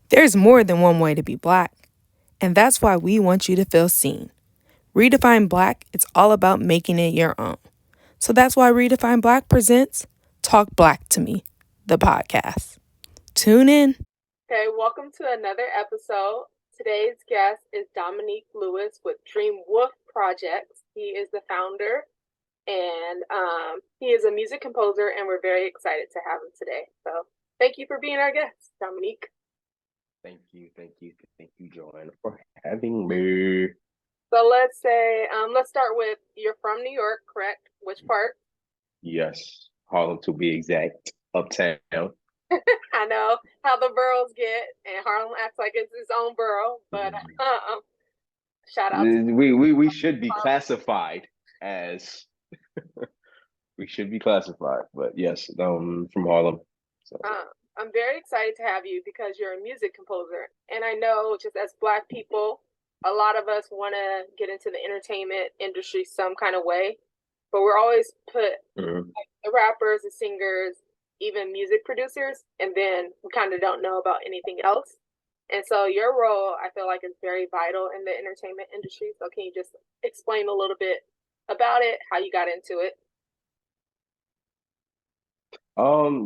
There's more than one way to be Black, and that's why we want you to feel seen. Redefine Black, it's all about making it your own. So that's why Redefine Black presents Talk Black to Me, the podcast. Tune in. Okay, welcome to another episode. Today's guest is Dominique Luis with Dream Wolf Projects. He is the founder and he is a music composer, and we're very excited to have him today. So thank you for being our guest, Dominique. Thank you, Joanne, for having me. So let's start with, you're from New York, correct? Which part? Yes, Harlem to be exact, uptown. I know how the boroughs get, and Harlem acts like it's its own borough, but shout out to We should be classified as we should be classified, but yes, from Harlem. So I'm very excited to have you because you're a music composer. And I know, just as Black people, a lot of us want to get into the entertainment industry some kind of way, but we're always put like the rappers, the singers, even music producers, and then we kind of don't know about anything else. And so your role, I feel like, is very vital in the entertainment industry. So can you just explain a little bit about it, how you got into it?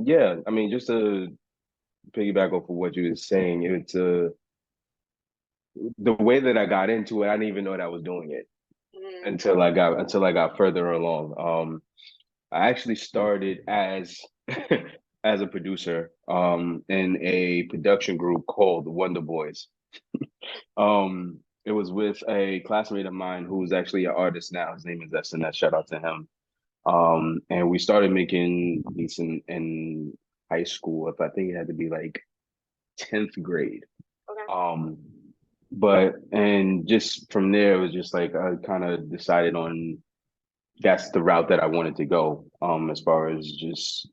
yeah, I mean, just to piggyback off of what you were saying, it's the way that I got into it, I didn't even know that I was doing it until I got further along. I actually started as as a producer in a production group called the Wonder Boys. It was with a classmate of mine who's actually an artist now. His name is SNS. Shout out to him. And we started making beats in high school. If I think it had to be like 10th grade. Okay. Um, but and just from there, it was just like I kind of decided on that's the route that I wanted to go. As far as just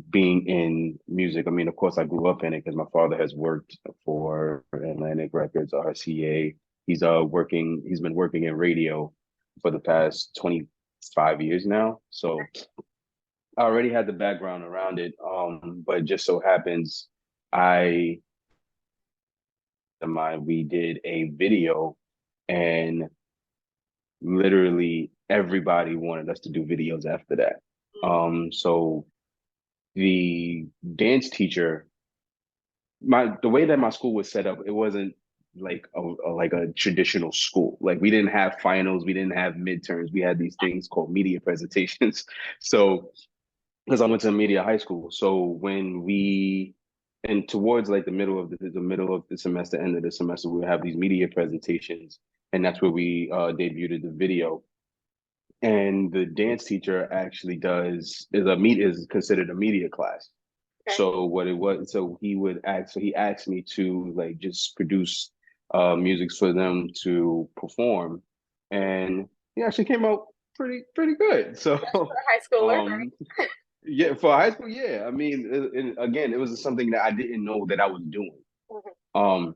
being in music. I mean, of course, I grew up in it because my father has worked for Atlantic Records, RCA. He's been working in radio for the past 25 years now. So I already had the background around it. But it just so happens I we did a video and literally everybody wanted us to do videos after that. So the dance teacher, the way that my school was set up, it wasn't like a traditional school. Like we didn't have finals, we didn't have midterms. We had these things called media presentations. So because I went to media high school, so when we and towards like the middle of the semester, end of the semester, we would have these media presentations, and that's where we debuted the video. And the dance teacher actually is considered a media class. Okay. So what it was, so he asked me to like just produce music for them to perform, and he actually came out pretty good. So For a high schooler, um yeah, for high school, yeah. I mean, again, it was something that I didn't know that I was doing. right? Um,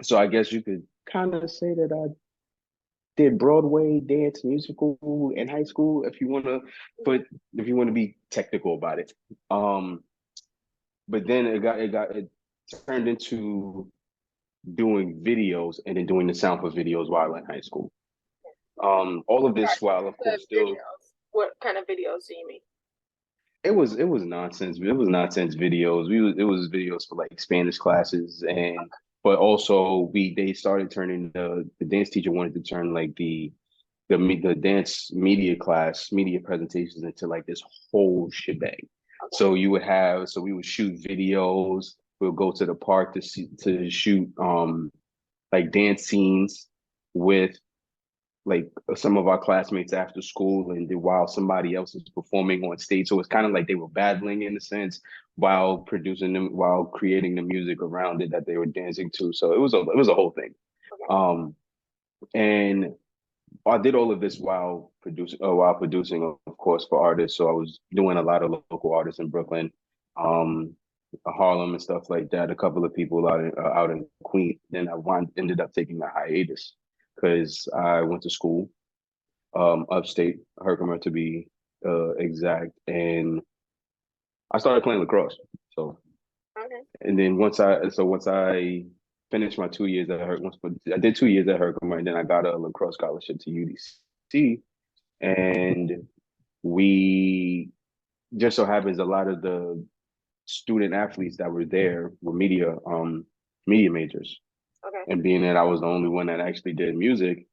so I guess you could kind of say that I did Broadway dance musical in high school, if you want to, but if you want to be technical about it. Um, but then it turned into doing videos and then doing the sound for videos while in high school. All of this while, of course, still Videos. What kind of videos do you mean? it was nonsense. It was nonsense videos. It was videos for like Spanish classes and but also they started turning the dance teacher wanted to turn like the dance media class media presentations into like this whole shebang. So we would shoot videos. We'll go to the park to shoot like dance scenes with like some of our classmates after school and while somebody else is performing on stage. So it's kind of like they were battling in a sense while creating the music around it that they were dancing to. So it was a whole thing. Um, and I did all of this while producing, of course, for artists. So I was doing a lot of local artists in Brooklyn, um, Harlem, and stuff like that. A couple of people out in Queens. Then ended up taking a hiatus because I went to school, upstate Herkimer to be exact, and I started playing lacrosse. So Okay. And then once I finished my 2 years at Herc, I did 2 years at Herc, and then I got a lacrosse scholarship to UDC, and we just so happens a lot of the student athletes that were there were media majors. Okay. And being that I was the only one that actually did music,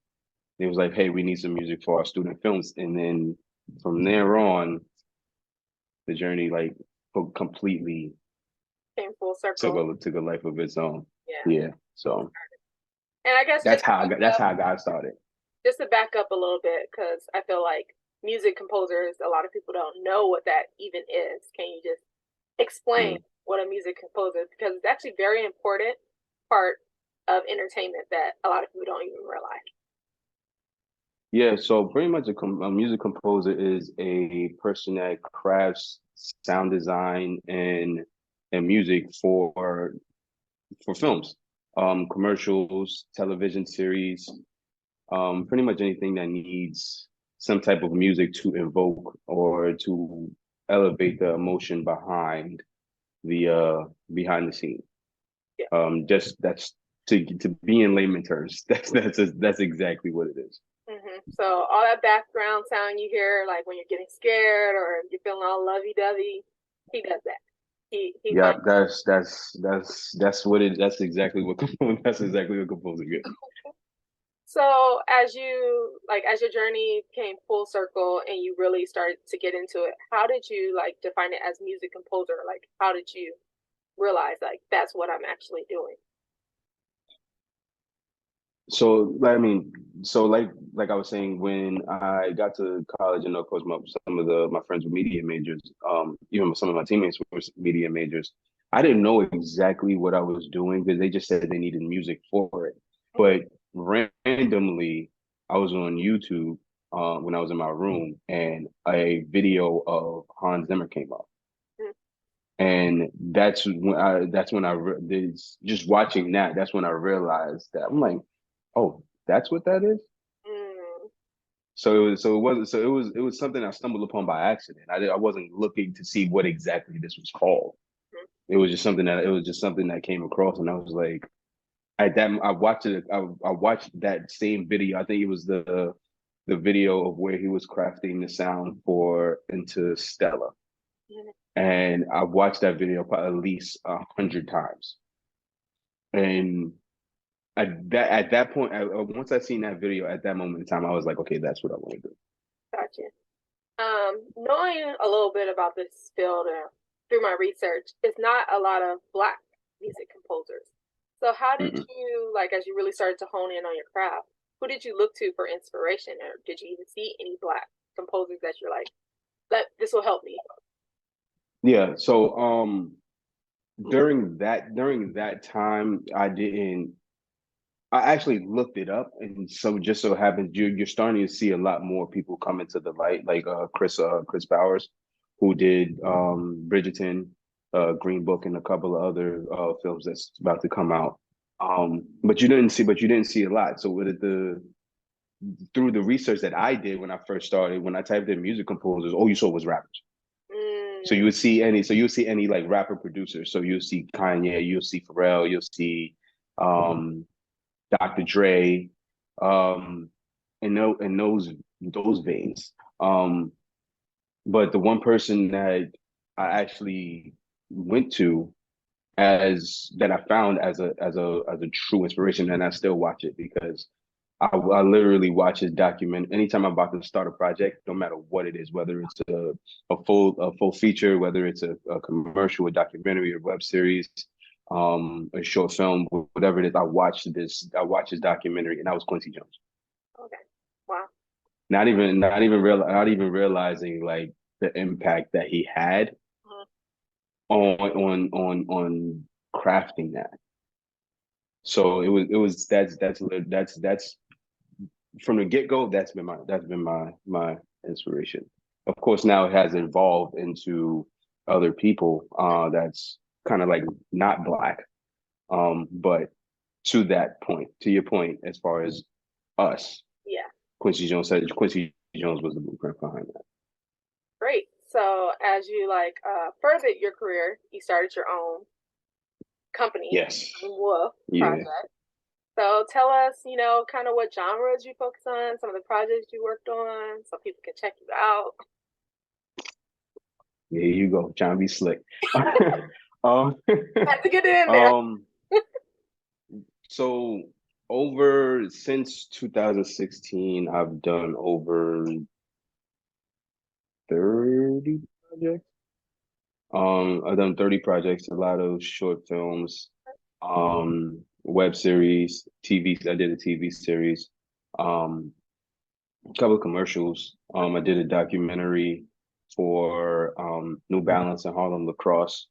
it was like, hey, we need some music for our student films. And then from there on, the journey like completely Came full circle. took a life of its own. Yeah. Yeah. So And I guess that's how I got started. just to back up a little bit, because I feel like music composers, a lot of people don't know what that even is. Can you just explain Mm. what a music composer is? Because it's actually a very important part of entertainment that a lot of people don't even realize. Yeah, so pretty much a music composer is a person that crafts sound design and music for films, commercials, television series, pretty much anything that needs some type of music to invoke or to elevate the emotion behind the scene. Yeah. Just that's to be in layman terms. That's exactly what it is. So all that background sound you hear, like when you're getting scared or you're feeling all lovey-dovey, he does that. He Yeah, finds. that's exactly what that's exactly what composer gets. So as your journey came full circle and you really started to get into it, how did you like define it as music composer? Like how did you realize like that's what I'm actually doing? So I mean, so like I was saying, when I got to college, and of course, some of my friends were media majors. Even some of my teammates were media majors. I didn't know exactly what I was doing because they just said they needed music for it. Mhm. But randomly, I was on YouTube when I was in my room, and a video of Hans Zimmer came up. Mhm. And that's when just watching that, that's when I realized that I'm like, oh, that's what that is. Mm. It was something I stumbled upon by accident. I wasn't looking to see what exactly this was called. Mhm. It was just something that came across, and I was like, at that I watched it. I watched that same video. I think it was the video of where he was crafting the sound for Interstellar, Mhm. and I watched that video probably at least 100 times. And at that point, once I seen that video, at that moment in time, I was like, okay, that's what I want to do. Gotcha. Knowing a little bit about this field through my research, it's not a lot of Black music composers. So, how did Mm-mm. you, like, as you really started to hone in on your craft, who did you look to for inspiration? Or did you even see any Black composers that you're like, this will help me? Yeah. So during that time, I actually looked it up, and so just so happens you're starting to see a lot more people come into the light, like Chris Bowers, who did Bridgerton, Green Book, and a couple of other films that's about to come out. But you didn't see a lot. So with the through the research that I did when I first started, when I typed in music composers, all you saw was rappers. So Mm, you would see any like rapper producers. So you'll see Kanye, you'll see Pharrell, you'll see um Dr. Dre, um, in those veins. But the one person that I actually went to as that I found as a true inspiration, and I still watch it because I literally watch his document anytime I'm about to start a project, no matter what it is, whether it's a full feature, whether it's a commercial, a documentary, a web series, a short film, whatever it is. I watched his documentary, and that was Quincy Jones. okay. Wow. Not even realizing like the impact that he had Mhm. on crafting that. So it was that's from the get go. That's been my inspiration. Of course, now it has evolved into other people. That's kind of like not Black. But to that point, to your point, as far as us, Yeah. Quincy Jones was the blueprint behind that. Great. So, as you like furthered your career, you started your own. company, Yes. Wolf Yeah. project. So tell us, kind of what genres you focus on, some of the projects you worked on, so people can check you out. There you go. Trying to be slick. um, Had to get it in there. um, so over since 2016, I've done over 30 projects. I've done 30 projects, a lot of short films, web series, TV. I did a TV series, um, a couple of commercials. I did a documentary for New Balance and Harlem Lacrosse,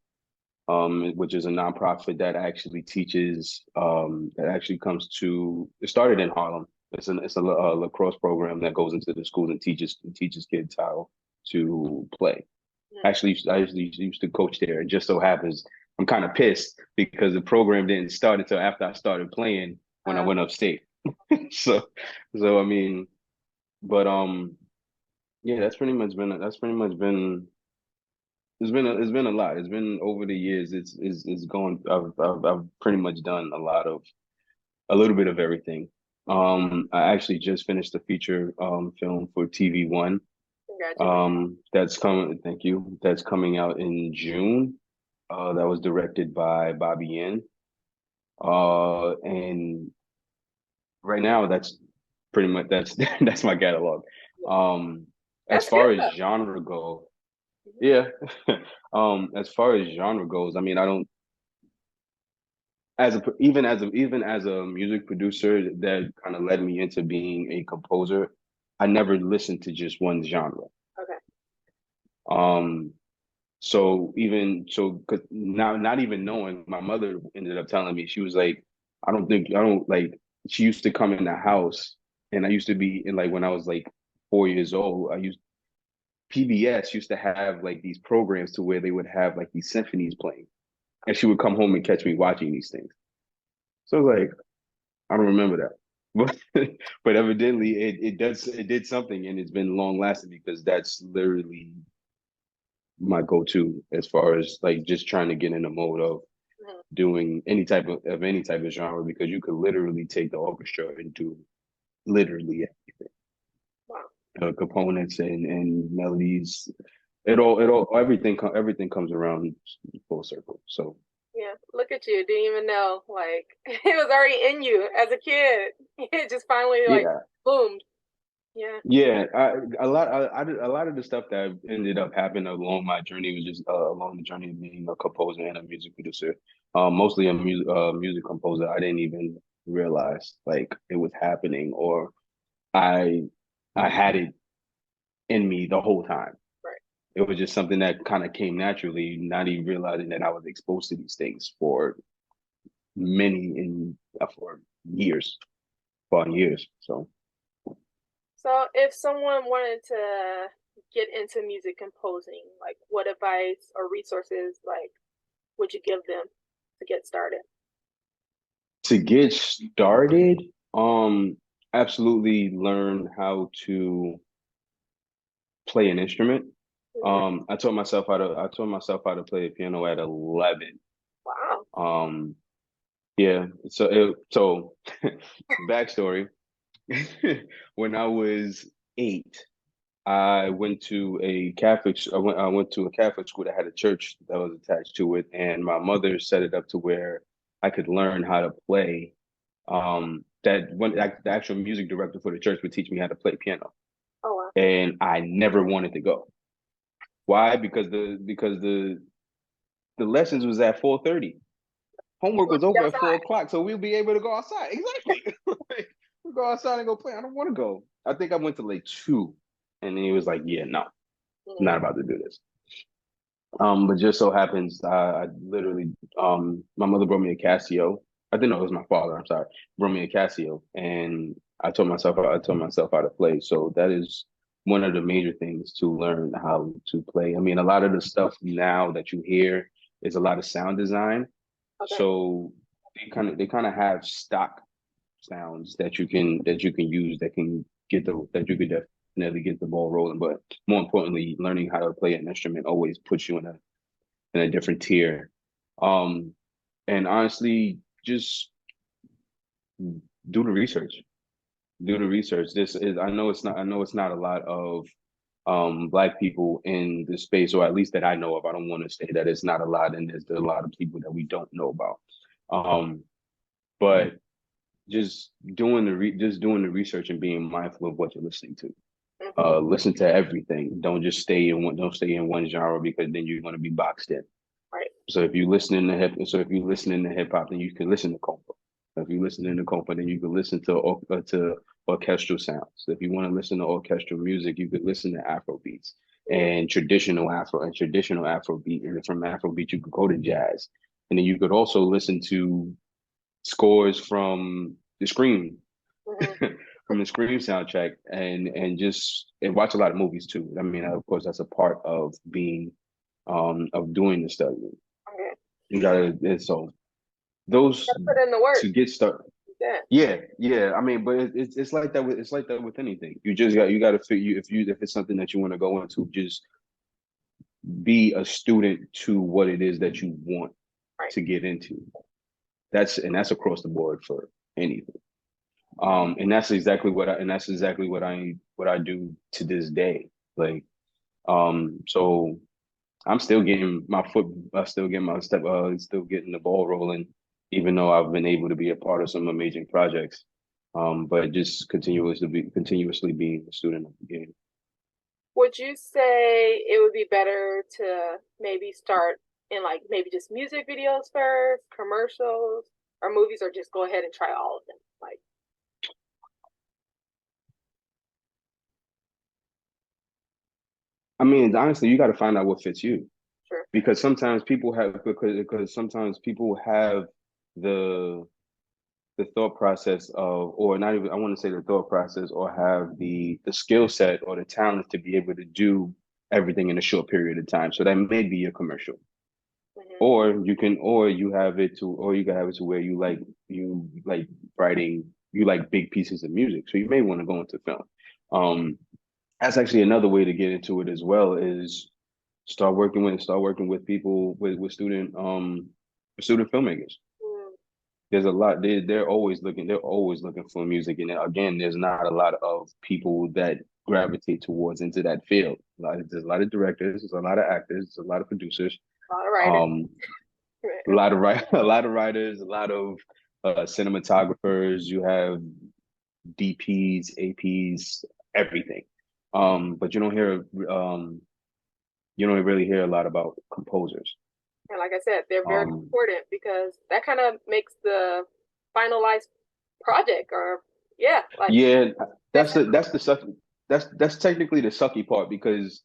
which is a nonprofit that actually teaches, that actually comes to. It started in Harlem. It's a lacrosse program that goes into the schools and teaches kids how to play. Actually, I used to coach there. It just so happens I'm kind of pissed because the program didn't start until after I started playing when I went upstate. So, I mean, but yeah, that's pretty much been it's been a lot. It's been over the years. It's gone. I've pretty much done a little bit of everything. I actually just finished a feature film for TV1. Congratulations. That's coming. Thank you. That's coming out in June. That was directed by Bobby Yin. And right now that's pretty much that's my catalog. Um, as That's good far as though. genre go, yeah. As far as genre goes, I mean, I don't even as a music producer that kind of led me into being a composer. I never listened to just one genre. Okay. Um, So even so, because now not even knowing, my mother ended up telling me, she was like, I don't like. She used to come in the house, and I used to be in like when I was like 4 years old. I used PBS used to have like these programs to where they would have like these symphonies playing, and she would come home and catch me watching these things. So I was like, I don't remember that, but evidently it did something, and it's been long lasting because that's literally my go-to as far as like just trying to get in the mode of Mhm. doing any type of genre because you could literally take the orchestra and do literally Wow. components and melodies. Everything comes around full circle. So Yeah. Look at you. Didn't even know. Like it was already in you as a kid. It just finally like yeah, boomed. Yeah. yeah. A lot of the stuff that ended up happening along my journey was just along the journey of being a composer and a music producer. Mostly a music composer. I didn't even realize like it was happening or I I had it in me the whole time. Right. It was just something that kind of came naturally, not even realizing that I was exposed to these things for for years, for years. So So if someone wanted to get into music composing, like what advice or resources like would you give them to get started? to get started, absolutely learn how to play an instrument. Mhm. I taught myself how to play the piano at 11. Wow. Um, yeah. So backstory. When I was 8, I went to a Catholic school that had a church that was attached to it, and my mother set it up to where I could learn how to play. That when like, the actual music director for the church would teach me how to play piano, Oh wow. and I never wanted to go. Why? Because the lessons was at 4:30. You Homework want was to be over at four outside. o'clock, so we'll be able to go outside. Exactly. We go outside and go play. I don't want to go. I think I went to like 2, and then he was like, "Yeah, no, I'm Mhm. not about to do this." But just so happens, I literally, my mother brought me a Casio. I didn't know it was my father. I'm sorry, brought me a Casio, and I told myself how to play. So that is one of the major things to learn how to play. I mean, a lot of the stuff now that you hear is a lot of sound design. Okay. So they kind of have stock sounds that you can use that you could definitely get the ball rolling. But more importantly, learning how to play an instrument always puts you in a different tier. Um, And honestly, just do the research. Do the research. This is I know it's not a lot of Black people in the space, or at least that I know of. I don't want to say that it's not a lot, and there's a lot of people that we don't know about. Um, but just doing the research and being mindful of what you're listening to. Mm-hmm. Listen to everything. Don't stay in one genre because then you're going to be boxed in. Right. So if you listen to hip hop, then you can listen to compa. If you listen to compa, then you can listen to orchestral sounds. If you want to listen to orchestral music, you could listen to Afro beats Mm-hmm. and traditional Afro beat. And from Afro beat, you could go to jazz, and then you could also listen to scores from the Scream, Mm-hmm. from the Scream soundtrack, and watch a lot of movies too. I mean, of course, that's a part of being of doing the study. Okay. You gotta so those Gotta put in the work. to get started. Yeah. Yeah. I mean, but it's like that with anything. You got to figure if it's something that you want to go into, just be a student to what it is that you want Right. to get into. That's across the board for anything. And that's exactly what I do to this day. Like so I'm still getting my foot, I still getting my step, still getting the ball rolling, even though I've been able to be a part of some amazing projects. But just continuously being a student of the game. Would you say it would be better to maybe start in like maybe just music videos first, commercials, or movies, or just go ahead and try all of them? Like, I mean, honestly, you got to find out what fits you sure. because sometimes people have the the thought process of, or not even, I want to say the thought process, or have the skill set or the talent to be able to do everything in a short period of time. So that may be a commercial, Mm-hmm. or you can have it to where you like writing, you like big pieces of music. So you may want to go into film. Um, that's actually another way to get into it as well is start working with people with student filmmakers. Mm-hmm. There's a lot they're always looking for music, and again there's not a lot of people that gravitate towards into that field. There's a lot of directors, there's a lot of actors, there's a lot of producers, A lot of writers. um a lot of writers, a lot of cinematographers. You have DPs, APs, everything. But you don't really hear a lot about composers. And like I said, they're very um important because that kind of makes the finalized project or yeah, like Yeah, makes it. that's the suck. That's technically the sucky part because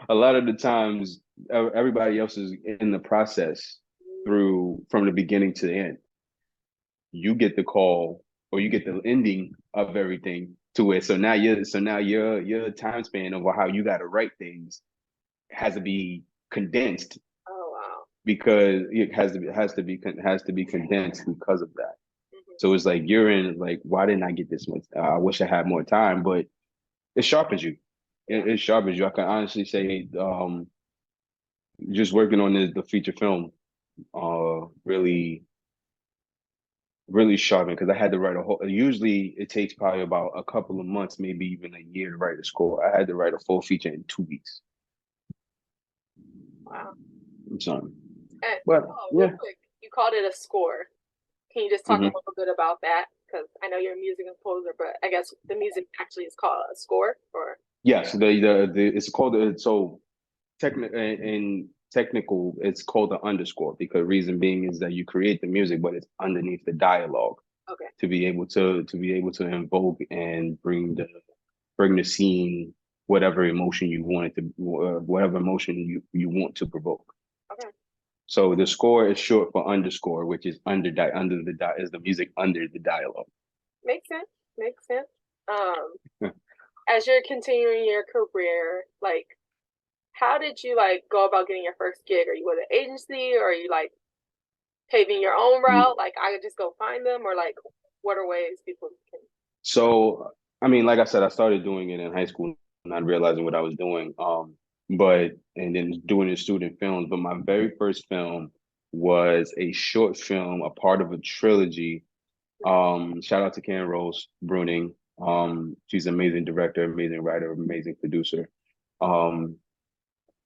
a lot of the times everybody else is in the process through from the beginning to the end. You get the call or you get the ending of everything to it. So now your time span of how you got to write things has to be condensed Oh wow. because it has to be condensed because of that. Mm-hmm. So it's like you're in like, why didn't I get this much? I wish I had more time, but it sharpens you. Yeah. It sharpens you. I can honestly say, just working on the feature film, really, really sharpened because I had to write a whole. Usually, it takes probably about a couple of months, maybe even a year to write a score. I had to write a full feature in 2 weeks. Wow. So, And but oh, real yeah. quick, you called it a score. Can you just talk a hmm little bit about that? Because I know you're a music composer, but I guess the music actually is called a score, or Yes, the it's called so technical in technical it's called the underscore because reason being is that you create the music but it's underneath the dialogue okay, to be able to invoke and bring the scene whatever emotion you want it to whatever emotion you want to provoke. okay, So the score is short for underscore, which is under is the music under the dialogue. makes sense, makes sense. Um, as you're continuing your career, like, how did you like go about getting your first gig? Are you with an agency, or are you like paving your own route? Like, I could just go find them, or like, what are ways people can? So, I mean, like I said, I started doing it in high school, not realizing what I was doing. And then doing the student films. But my very first film was a short film, a part of a trilogy. Shout out to Karen Rose Bruning. She's an amazing director, amazing writer, amazing producer. Um,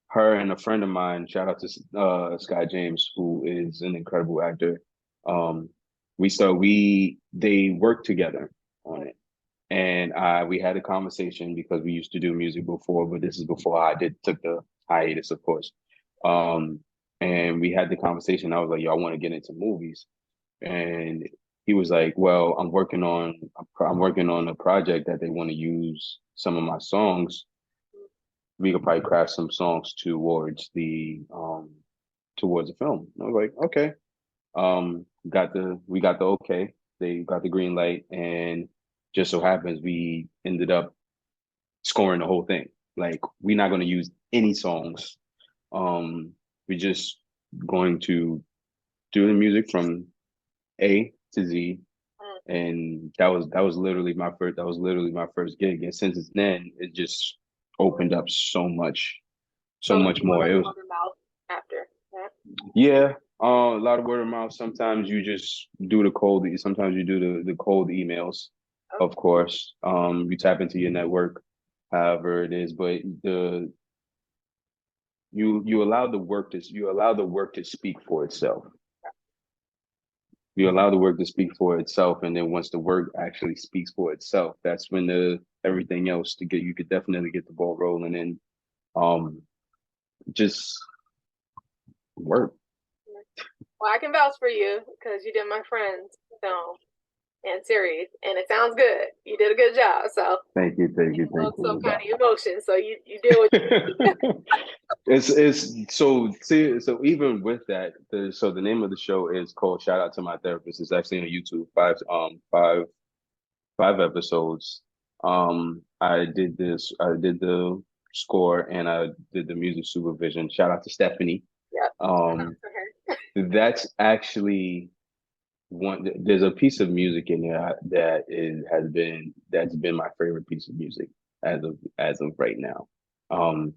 Her and a friend of mine, shout out to Scott James, who is an incredible actor. Um, they worked together on it, and we had a conversation because we used to do music before, but this is before I did took the hiatus, of course. Um, and we had the conversation. I was like, "Yo, I want to get into movies," and he was like, "Well, I'm working on a project that they want to use some of my songs. We could probably craft some songs towards the film." I was like, "Okay." We got the okay. They got the green light, and just so happens we ended up scoring the whole thing. Like, we're not going to use any songs. We're just going to do the music from A to Z, and that was literally my first gig. And since then, it just opened up so So like much more more. like It was word of mouth after that. Yeah, a lot of word of mouth. Sometimes you just do the cold. Sometimes you do the cold emails, Oh, of course. You tap into your network, however it is. But the you allow the work to speak for itself. You allow the work to speak for itself, and then once the work actually speaks for itself, that's when the everything else to get you could definitely get the ball rolling and um just work. well, I can vouch for you because you did my friend's film and series, and it sounds good. You did a good job. So Thank you, thank you, thank evoked some you. kind of emotion. So you did what It's so see so even with that the name of the show is called Shout Out to My Therapist. It's actually on YouTube. Five episodes. I did the score and I did the music supervision. Shout out to Stephanie. Yep. Um that's actually one there's a piece of music in there that's been my favorite piece of music as of right now. Um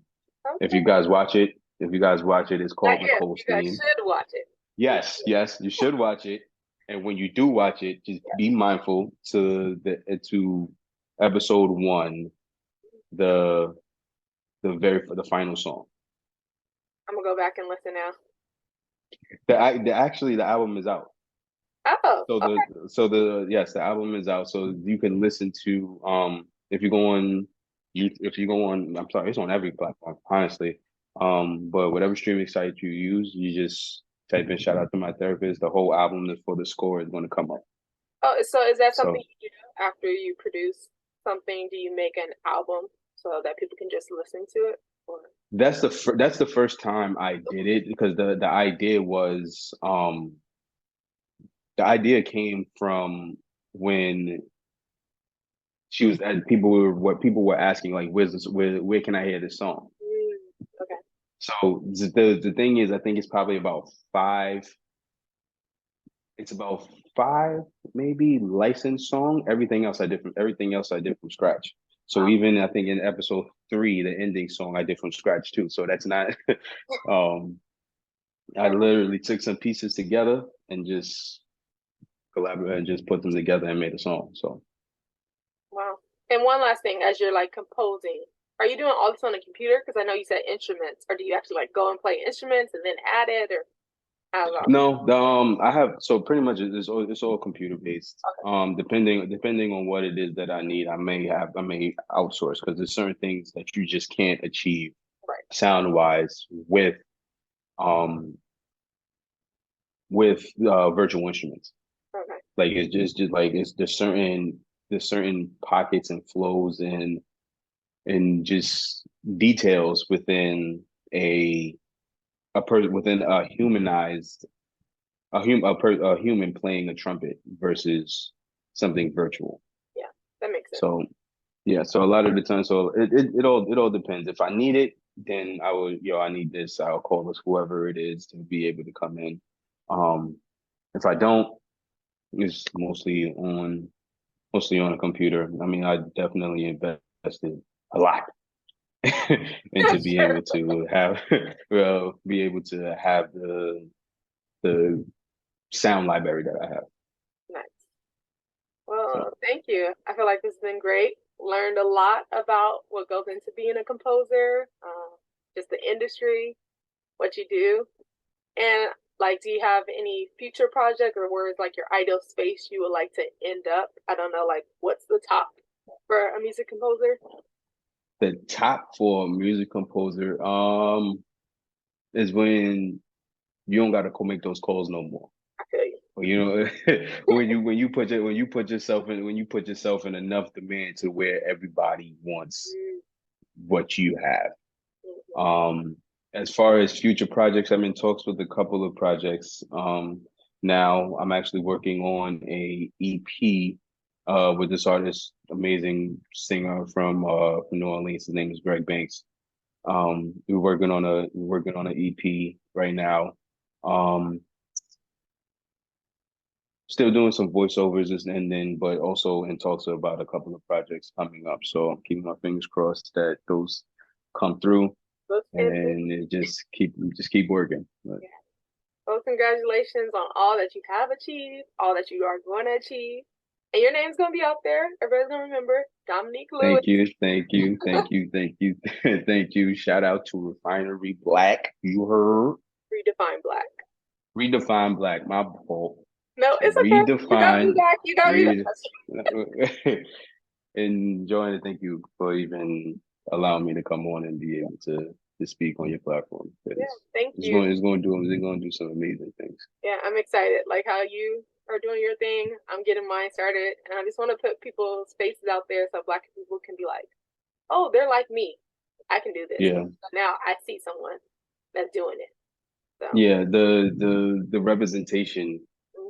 if Okay. you guys watch it, if you guys watch it, it's Not called yet. Nicole's You guys Theme. should watch it. Yes, yes, you should watch it. And when you do watch it, just be mindful to episode one, the the final song. I'm gonna go back and listen now. Actually the album is out. Oh, So okay. the album is out. So you can listen to if you go on if you go on I'm sorry, it's on every platform, honestly. But whatever streaming site you use, you just type in Shout Out to My Therapist. The whole album is for the score is going to come up. Oh, so is that something So you do after you produce something? Do you make an album so that people can just listen to it? Or that's the first time I did it because the idea came from when she was what people were asking, like, where can I hear this song? okay. So the thing is, I think it's probably about it's about five maybe licensed song. Everything else I did from scratch. So Wow. even I think in episode three, the ending song I did from scratch too. So that's not um I literally took some pieces together and just collaborated and just put them together and made a song. So Wow. And one last thing, as you're like composing, are you doing all this on a computer? Because I know you said instruments, or do you actually like go and play instruments and then add it, or how's it all? no, I have so pretty much it's all computer based. Depending on what it is that I need, I may outsource because there's certain things that you just can't achieve Right. sound wise um with virtual instruments. Okay. Like it's just like it's there's certain pockets and flows and just details within within a humanized a human playing a trumpet versus something virtual. Yeah, that makes sense. So yeah, so a lot of the time, so it all depends. If I need it, then I will, I need this. I'll call us whoever it is to be able to come in. Um, if I don't, it's mostly on a computer. I mean, I definitely invested a lot into being Sure. able to have, well, be able to have the sound library that I have. Nice. Well, So thank you. I feel like this has been great. Learned a lot about what goes into being a composer, just the industry, what you do. And like, do you have any future project or where is like your ideal space you would like to end up? I don't know, like what's the top for a music composer? the top for a music composer, is when you don't gotta go make those calls no more. I feel you. Well, when you put yourself in enough demand to where everybody wants what you have. Mm-hmm. As far as future projects, I'm in talks with a couple of projects. Now I'm actually working on a EP with this artist, amazing singer from New Orleans. His name is Greg Banks. We're working on an EP right now. Um, Still doing some voiceovers and then, but also in talks about a couple of projects coming up. So I'm keeping my fingers crossed that those come through and it just keep working. But Yeah. Well, congratulations on all that you have achieved, all that you are going to achieve. And your name's going to be out there. Everybody's going to remember Dominique Luis. thank you, thank you, thank you, thank you, thank you. Shout out to Refinery Black. You heard Redefine Black. Redefine Black. My fault. No, it's okay. Redefine. You got me back. And Joanna, thank you for even allowing me to come on and be able to speak on your platform. Yeah, thank you. It's going to do some amazing things. Yeah, I'm excited. Like how you are doing your thing, I'm getting mine started, and I just want to put people's faces out there so Black people can be like, "Oh, they're like me. I can do this." Yeah. Now I see someone that's doing it. So. Yeah, the representation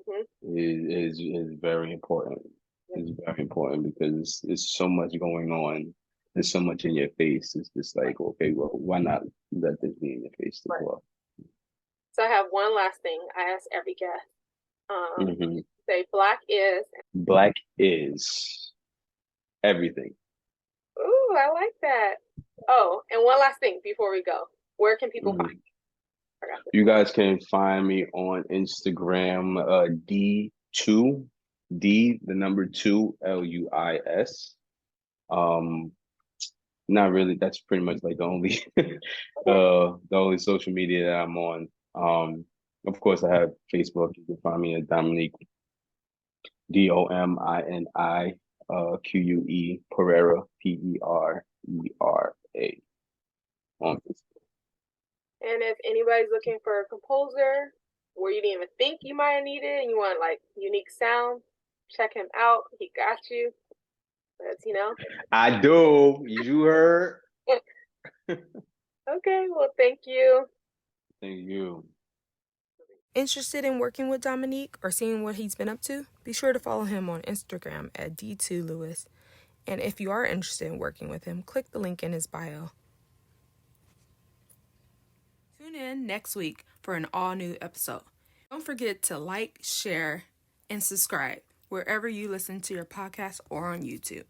Mm-hmm. is very important. It's very important because there's so much going on. There's so much in your face. It's just like, okay, well, why not let this be in your face as well? So I have one last thing I ask every guest. Mm-hmm. Say Black is everything. Ooh, I like that. Oh, and one last thing before we go. Where can people find you? You guys can find me on Instagram, D2, D, the number 2, Luis. Not really. That's pretty much like the only social media that I'm on. Of course, I have Facebook. You can find me at Dominique Domini Quue Pereira Perera on Facebook. And if anybody's looking for a composer where you didn't even think you might need it and you want like unique sound, check him out. He got you. That's, I do. You heard. Okay, well, thank you. Thank you. Interested in working with Dominique or seeing what he's been up to? Be sure to follow him on Instagram at D2Lewis. And if you are interested in working with him, click the link in his bio. Tune in next week for an all-new episode. Don't forget to like, share, and subscribe wherever you listen to your podcast or on YouTube.